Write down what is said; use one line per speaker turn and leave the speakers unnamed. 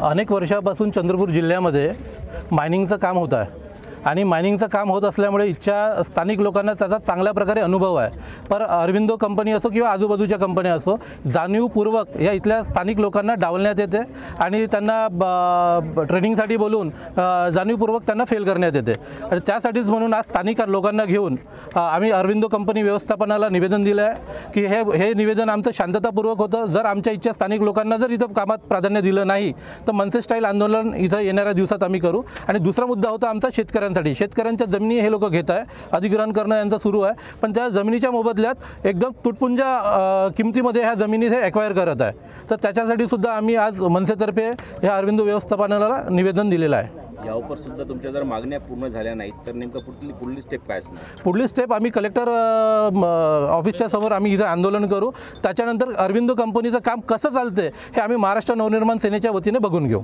अनेक वर्षापासून चंद्रपूर जिल्ह्यामध्ये मायनिंगचं काम होत आहे आणि मायनिंगचं काम होत असल्यामुळे इथच्या स्थानिक लोकांना त्याचा चांगल्या प्रकारे अनुभव आहे। पर अरविंदो कंपनी असो किंवा आजूबाजूच्या कंपन्या असो, जाणीवपूर्वक या इथल्या स्थानिक लोकांना डावलण्यात येते आणि त्यांना ट्रेनिंगसाठी बोलून जाणीवपूर्वक त्यांना फेल करण्यात येते। आणि त्यासाठीच म्हणून आज स्थानिक लोकांना घेऊन आम्ही अरविंदो कंपनी व्यवस्थापनाला निवेदन दिलं आहे की हे निवेदन आमचं शांततापूर्वक होतं। जर आमच्या इथच्या स्थानिक लोकांना जर इथं कामात प्राधान्य दिलं नाही तर मनसे स्टाईल आंदोलन इथं येणाऱ्या दिवसात आम्ही करू। आणि दुसरा मुद्दा होता आमचा शेतकऱ्यांच्या जमिनी हे लोक घेत आहे, अधिग्रहण करणं यांचं सुरू आहे, पण त्या जमिनीच्या मोबदल्यात एकदम तुटपुंजा किमतीमध्ये ह्या जमिनी हे ॲक्वायर करत आहे। तर त्याच्यासाठी सुद्धा आम्ही आज मनसेतर्फे ह्या अरविंदो व्यवस्थापनाला निवेदन दिलेलं आहे।
यावर सुद्धा तुमच्या जर मागण्या पूर्ण झाल्या नाहीत तर नेमकं पुढली स्टेप काय असणार?
पुढली स्टेप आम्ही कलेक्टर ऑफिसच्या समोर आम्ही इथं आंदोलन करू। त्याच्यानंतर अरविंदो कंपनीचं काम कसं चालते हे आम्ही महाराष्ट्र नवनिर्माण सेनेच्या वतीने बघून घेऊ।